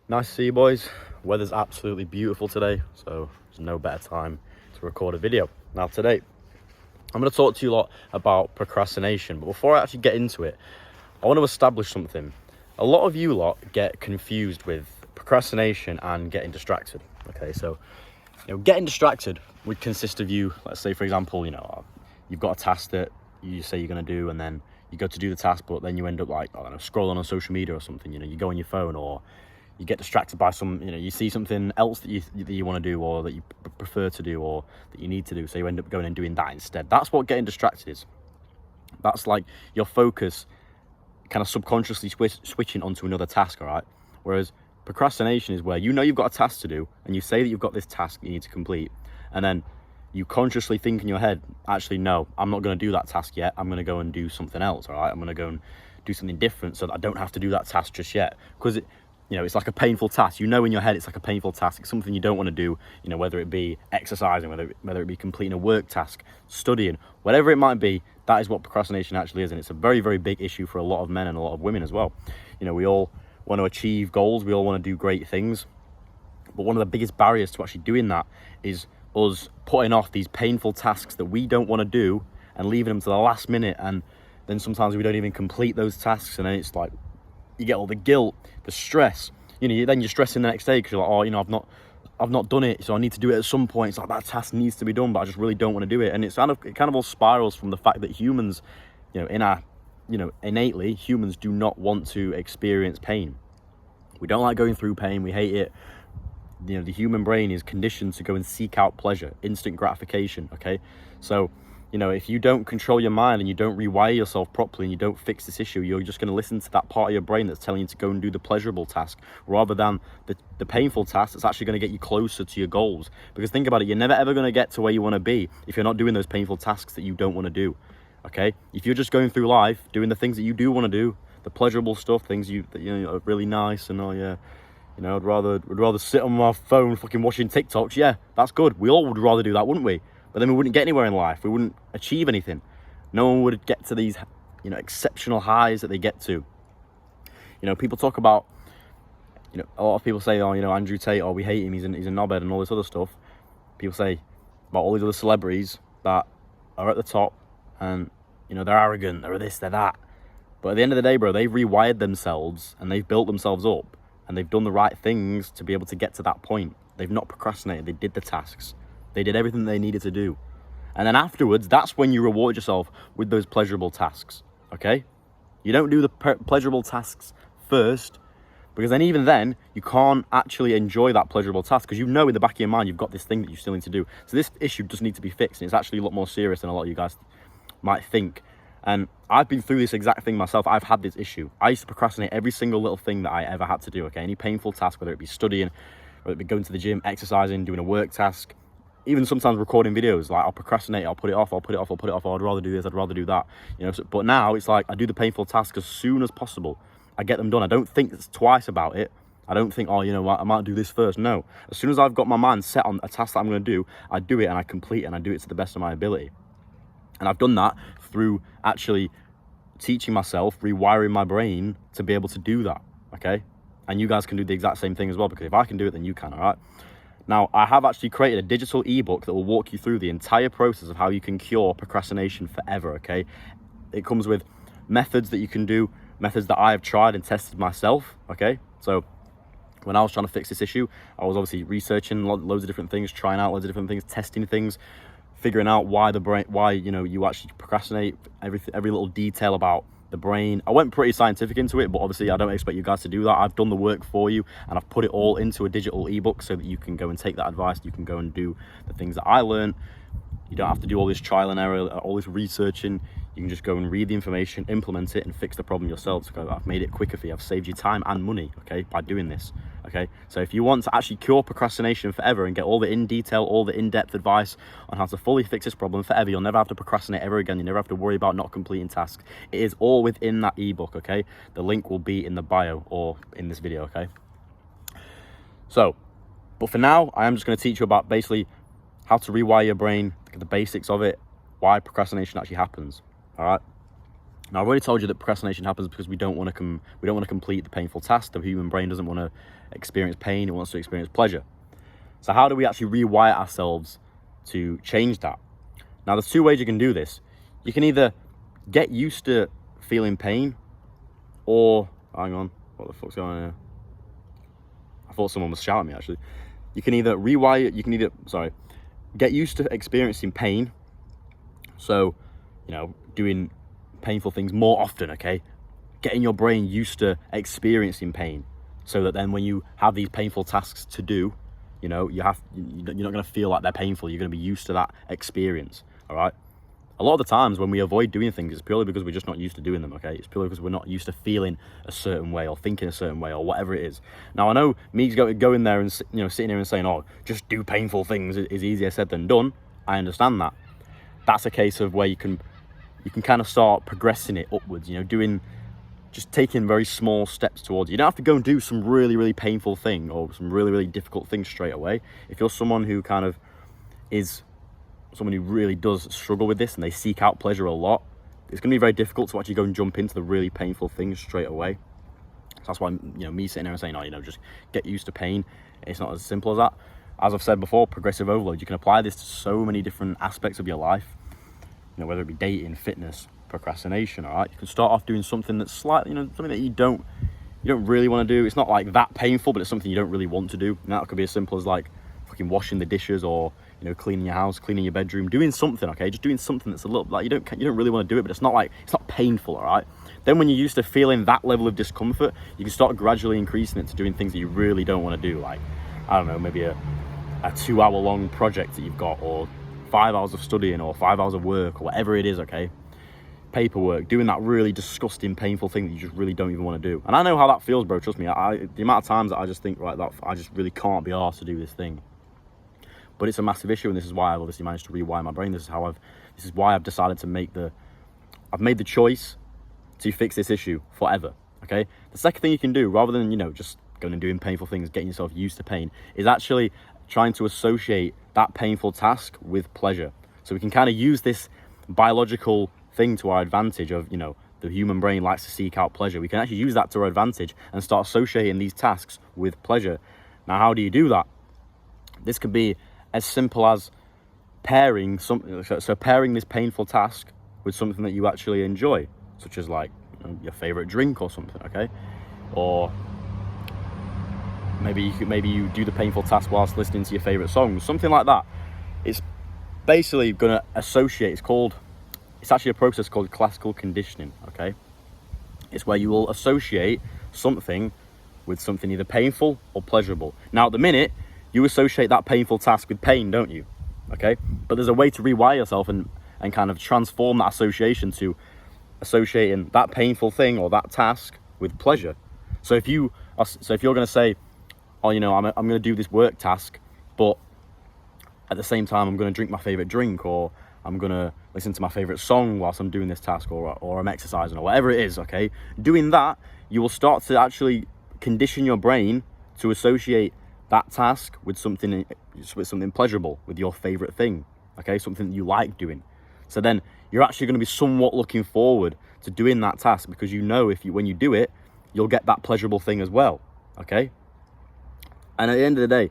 Nice to see you, boys. Weather's absolutely beautiful today, so there's no better time to record a video. Now today, I'm going to talk to you a lot about procrastination, but before I actually get into it, I want to establish something. A lot of you lot get confused with procrastination and getting distracted. Okay, so getting distracted would consist of you, let's say for example, you've got a task that you say you're going to do, and then you go to do the task, but then you end up scrolling on social media or something. You go on your phone, or you get distracted by you see something else that you want to do, or that you prefer to do, or that you need to do, so you end up going and doing that instead. That's what getting distracted is. That's like your focus kind of subconsciously switching onto another task, all right? Whereas procrastination is where you've got a task to do, and you say that you've got this task you need to complete, and then you consciously think in your head, actually, no, I'm not going to do that task yet. I'm going to go and do something else, all right? I'm going to go and do something different so that I don't have to do that task just yet. Because it's like a painful task. In your head, it's like a painful task. It's something you don't want to do, whether it be exercising, whether it be completing a work task, studying, whatever it might be. That is what procrastination actually is. And it's a very, very big issue for a lot of men and a lot of women as well. We all want to achieve goals. We all want to do great things. But one of the biggest barriers to actually doing that is us putting off these painful tasks that we don't want to do and leaving them to the last minute. And then sometimes we don't even complete those tasks. And then it's like, you get all the guilt, the stress. Then you're stressing the next day because you're like, I've not done it, so I need to do it at some point. It's like that task needs to be done, but I just really don't want to do it. And it kind of all spirals from the fact that humans, innately, humans do not want to experience pain. We don't like going through pain. We hate it. The human brain is conditioned to go and seek out pleasure, instant gratification. Okay, so if you don't control your mind and you don't rewire yourself properly and you don't fix this issue, you're just going to listen to that part of your brain that's telling you to go and do the pleasurable task rather than the painful task that's actually going to get you closer to your goals. Because think about it, you're never ever going to get to where you want to be if you're not doing those painful tasks that you don't want to do. Okay, if you're just going through life doing the things that you do want to do, the pleasurable stuff, things that are really nice, and I'd rather sit on my phone fucking watching TikToks. Yeah, that's good. We all would rather do that, wouldn't we? But then we wouldn't get anywhere in life. We wouldn't achieve anything. No one would get to these, exceptional highs that they get to. People talk about, a lot of people say, Andrew Tate, we hate him, he's a knobhead and all this other stuff. People say about all these other celebrities that are at the top and, they're arrogant, they're this, they're that. But at the end of the day, bro, they've rewired themselves and they've built themselves up and they've done the right things to be able to get to that point. They've not procrastinated. They did the tasks. They did everything they needed to do. And then afterwards, that's when you reward yourself with those pleasurable tasks, okay? You don't do the pleasurable tasks first, because then even then, you can't actually enjoy that pleasurable task because in the back of your mind, you've got this thing that you still need to do. So this issue does need to be fixed, and it's actually a lot more serious than a lot of you guys might think. And I've been through this exact thing myself. I've had this issue. I used to procrastinate every single little thing that I ever had to do, okay? Any painful task, whether it be studying, whether it be going to the gym, exercising, doing a work task, even sometimes recording videos. Like, I'll procrastinate, I'll put it off, oh, I'd rather do this, I'd rather do that. But now it's like I do the painful task as soon as possible. I get them done. I don't think twice about it. I don't think, I might do this first. No. As soon as I've got my mind set on a task that I'm going to do, I do it and I complete it and I do it to the best of my ability. And I've done that through actually teaching myself, rewiring my brain to be able to do that, okay? And you guys can do the exact same thing as well, because if I can do it, then you can, all right? Now, I have actually created a digital ebook that will walk you through the entire process of how you can cure procrastination forever, okay? It comes with methods that you can do, methods that I have tried and tested myself, okay? So when I was trying to fix this issue, I was obviously researching loads of different things, trying out loads of different things, testing things, figuring out why you actually procrastinate, every little detail about the brain. I went pretty scientific into it, but obviously I don't expect you guys to do that. I've done the work for you and I've put it all into a digital ebook so that you can go and take that advice. You can go and do the things that I learned. You don't have to do all this trial and error, all this researching. You can just go and read the information, implement it, and fix the problem yourself. So I've made it quicker for you. I've saved you time and money, okay, by doing this, okay? So if you want to actually cure procrastination forever and get all the in-depth advice on how to fully fix this problem forever, you'll never have to procrastinate ever again. You never have to worry about not completing tasks. It is all within that ebook, okay? The link will be in the bio or in this video, okay? So, but for now, I am just going to teach you about basically how to rewire your brain, the basics of it, why procrastination actually happens, all right? Now, I've already told you that procrastination happens because we don't want to complete the painful task. The human brain doesn't want to experience pain; it wants to experience pleasure. So, how do we actually rewire ourselves to change that? Now, there's two ways you can do this. You can either get used to feeling pain, or hang on, what the fuck's going on here? I thought someone was shouting at me actually. You can either get used to experiencing pain. So, doing painful things more often, okay? Getting your brain used to experiencing pain so that then when you have these painful tasks to do, you're not going to feel like they're painful. You're going to be used to that experience, all right? A lot of the times when we avoid doing things, it's purely because we're just not used to doing them, okay? It's purely because we're not used to feeling a certain way or thinking a certain way or whatever it is. Now, I know me going there and, sitting here and saying, oh, just do painful things is easier said than done. I understand that. That's a case of where you can kind of start progressing it upwards, just taking very small steps towards it. You don't have to go and do some really, really painful thing or some really, really difficult thing straight away. If you're someone who kind of is someone who really does struggle with this and they seek out pleasure a lot, it's going to be very difficult to actually go and jump into the really painful things straight away. So that's why, me sitting there and saying, oh, just get used to pain. It's not as simple as that. As I've said before, progressive overload. You can apply this to so many different aspects of your life, whether it be dating, fitness, procrastination, all right? You can start off doing something that's slightly, something that you don't really want to do. It's not like that painful, but it's something you don't really want to do. And that could be as simple as like fucking washing the dishes or, cleaning your house, cleaning your bedroom, doing something, okay? Just doing something that's a little, like, you don't really want to do it, but it's not painful, all right? Then when you're used to feeling that level of discomfort, you can start gradually increasing it to doing things that you really don't want to do. Like, I don't know, maybe a 2-hour-long project that you've got, or 5 hours of studying, or 5 hours of work, or whatever it is, okay? Paperwork, doing that really disgusting, painful thing that you just really don't even want to do. And I know how that feels, bro, trust me. The amount of times that I just think, right, that I just really can't be arsed to do this thing. But it's a massive issue, and this is why I've obviously managed to rewire my brain. This is why I've decided to I've made the choice to fix this issue forever, okay? The second thing you can do, rather than, just going and doing painful things, getting yourself used to pain, is actually trying to associate that painful task with pleasure. So we can kind of use this biological thing to our advantage of, the human brain likes to seek out pleasure. We can actually use that to our advantage and start associating these tasks with pleasure. Now, how do you do that? This could be as simple as pairing this painful task with something that you actually enjoy, such as like your favorite drink or something, okay? Or maybe you do the painful task whilst listening to your favorite songs, something like that. It's basically going to associate. It's actually a process called classical conditioning, okay? It's where you will associate something with something either painful or pleasurable. Now, at the minute, you associate that painful task with pain, don't you? Okay? But there's a way to rewire yourself and kind of transform that association to associating that painful thing or that task with pleasure. So if you're going to say, oh, I'm going to do this work task, but at the same time I'm going to drink my favorite drink, or I'm going to listen to my favorite song whilst I'm doing this task, or I'm exercising, or whatever it is, okay? Doing that, you will start to actually condition your brain to associate that task with something pleasurable, with your favorite thing, okay? Something that you like doing. So then you're actually going to be somewhat looking forward to doing that task, because when you do it, you'll get that pleasurable thing as well, okay? And at the end of the day,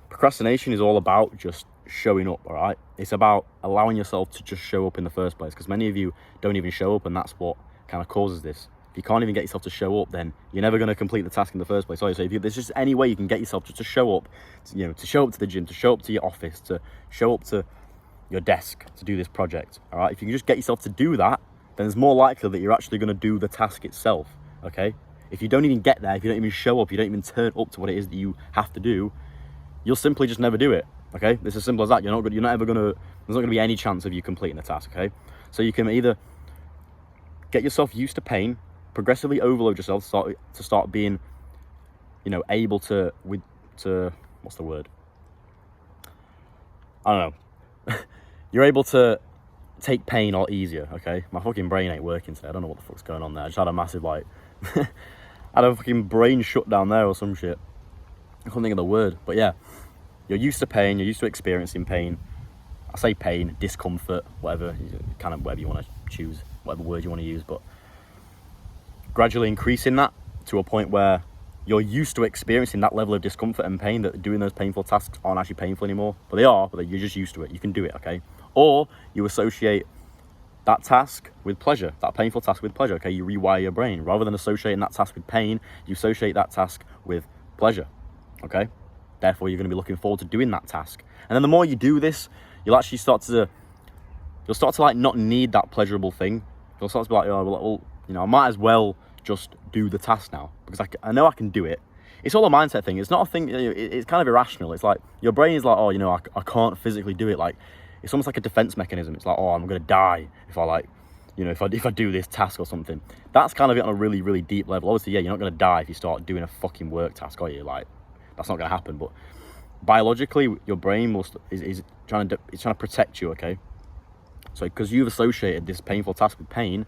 procrastination is all about just showing up, all right? It's about allowing yourself to just show up in the first place, because many of you don't even show up, and that's what kind of causes this. If you can't even get yourself to show up, then you're never going to complete the task in the first place. So if there's just any way you can get yourself just to show up, to show up to the gym, to show up to your office, to show up to your desk to do this project, all right? If you can just get yourself to do that, then it's more likely that you're actually going to do the task itself, okay? If you don't even get there, if you don't even show up, you don't even turn up to what it is that you have to do, you'll simply just never do it, okay? It's as simple as that. There's not going to be any chance of you completing the task, okay? So you can either get yourself used to pain, progressively overload yourself to start being, able to what's the word? I don't know. You're able to take pain a lot easier, okay? My fucking brain ain't working today. I don't know what the fuck's going on there. I just had a massive, I had a fucking brain shutdown there or some shit. I couldn't think of the word. But yeah, you're used to pain. You're used to experiencing pain. I say pain, discomfort, whatever you want to choose, whatever word you want to use. But gradually increasing that to a point where you're used to experiencing that level of discomfort and pain, that doing those painful tasks aren't actually painful anymore. But they are, but you're just used to it. You can do it, okay? Or you associate that task with pleasure, that painful task with pleasure, okay? You rewire your brain. Rather than associating that task with pain, you associate that task with pleasure, okay? Therefore, you're going to be looking forward to doing that task. And then the more you do this, you'll actually start to like not need that pleasurable thing. You'll start to be like, oh, well, you know, I might as well just do the task now because I know I can do it. It's all a mindset thing. It's not a thing. It's kind of irrational. It's like your brain is like, oh, you know, I can't physically do it. Like it's almost like a defense mechanism. It's like, oh, I'm gonna die if I like, you know, if I do this task or something. That's kind of it on a really, really deep level. Obviously, yeah, you're not gonna die if you start doing a fucking work task, are you? Like that's not gonna happen. But biologically, your brain is trying to protect you. Okay. So because you've associated this painful task with pain,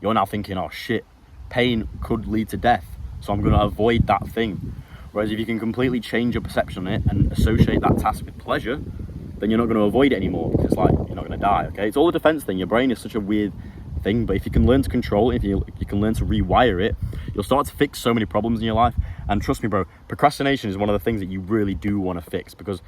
you're now thinking, oh shit, pain could lead to death, so I'm going to avoid that thing. Whereas if you can completely change your perception on it and associate that task with pleasure, then you're not going to avoid it anymore because like you're not going to die, okay? It's all a defense thing. Your brain is such a weird thing, but if you can learn to control it, if you can learn to rewire it, you'll start to fix so many problems in your life. And trust me, bro, procrastination is one of the things that you really do want to fix, because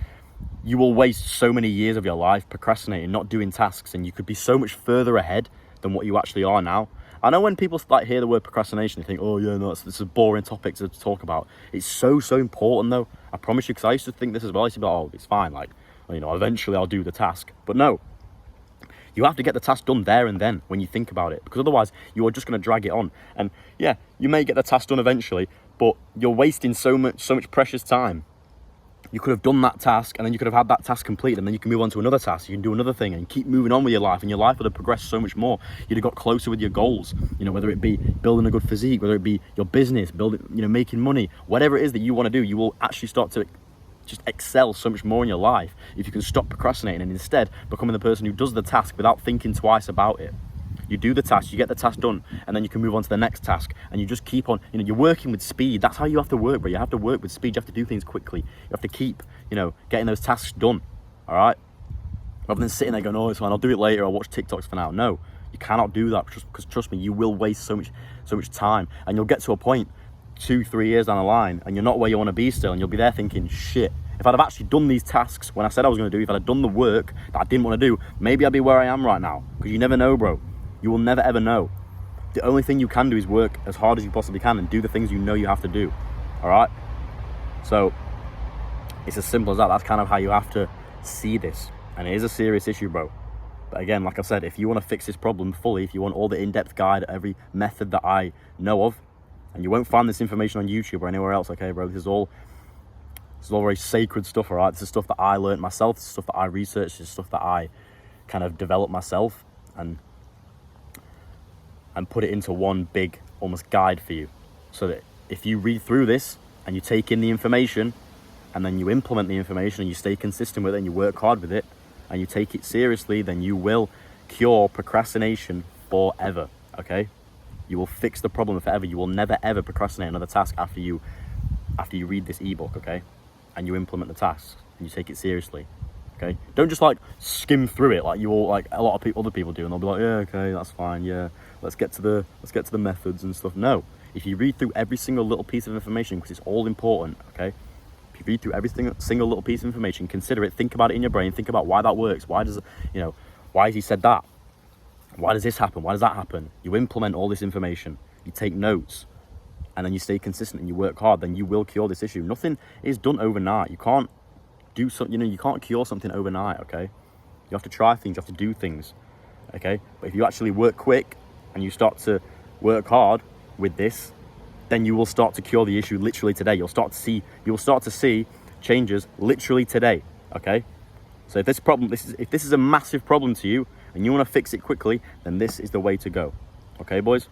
you will waste so many years of your life procrastinating, not doing tasks, and you could be so much further ahead than what you actually are now. I know when people like hear the word procrastination, they think, oh yeah, no, it's a boring topic to talk about. It's so important though. I promise you, because I used to think this as well. I used to be like, oh, it's fine, like, you know, eventually I'll do the task. But no, you have to get the task done there and then when you think about it, because otherwise you are just going to drag it on. And yeah, you may get the task done eventually, but you're wasting so much precious time. You could have done that task and then you could have had that task completed, and then you can move on to another task. You can do another thing and keep moving on with your life, and your life would have progressed so much more. You'd have got closer with your goals, you know, whether it be building a good physique, whether it be your business, building, you know, making money, whatever it is that you want to do, you will actually start to just excel so much more in your life if you can stop procrastinating and instead becoming the person who does the task without thinking twice about it. You do the task, you get the task done, and then you can move on to the next task, and you just keep on, you know, you're working with speed. That's how you have to work, bro. You have to work with speed. You have to do things quickly. You have to keep, you know, getting those tasks done, all right? Rather than sitting there going, oh, it's fine, I'll do it later, I'll watch TikToks for now. No, you cannot do that, because trust me, you will waste so much time, and you'll get to a point 2-3 years down the line, and you're not where you want to be still, and you'll be there thinking, shit, if I'd have actually done these tasks when I said I was going to do, if I'd have done the work that I didn't want to do, maybe I'd be where I am right now, because you never know, bro. You will never ever know. The only thing you can do is work as hard as you possibly can and do the things you know you have to do. All right? So it's as simple as that. That's kind of how you have to see this. And it is a serious issue, bro. But again, like I said, if you want to fix this problem fully, if you want all the in-depth guide, every method that I know of, and you won't find this information on YouTube or anywhere else, okay, bro? This is all very sacred stuff, all right? This is stuff that I learned myself. This is stuff that I researched. This is stuff that I kind of developed myself and put it into one big almost guide for you, so that if you read through this and you take in the information and then you implement the information and you stay consistent with it and you work hard with it and you take it seriously, then you will cure procrastination forever, okay? You will fix the problem forever. You will never ever procrastinate another task after you read this ebook, okay? And you implement the tasks and you take it seriously. Okay, don't just like skim through it like you all, like a lot of other people do, and they'll be like, yeah, okay, that's fine, yeah, let's get to the methods and stuff. No, if you read through every single little piece of information, because it's all important, okay? If you read through every single little piece of information, consider it, think about it in your brain, think about why that works, why has he said that, why does this happen, why does that happen? You implement all this information, you take notes, and then you stay consistent and you work hard, then you will cure this issue. Nothing is done overnight. You can't do something, you know, you can't cure something overnight, okay? You have to try things, you have to do things, okay? But if you actually work quick and you start to work hard with this, then you will start to cure the issue literally today. You'll start to see changes literally today, okay? So if this is a massive problem to you and you want to fix it quickly, then this is the way to go, okay, boys?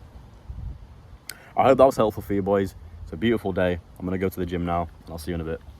I hope that was helpful for you, boys. It's a beautiful day. I'm gonna go to the gym now, and I'll see you in a bit.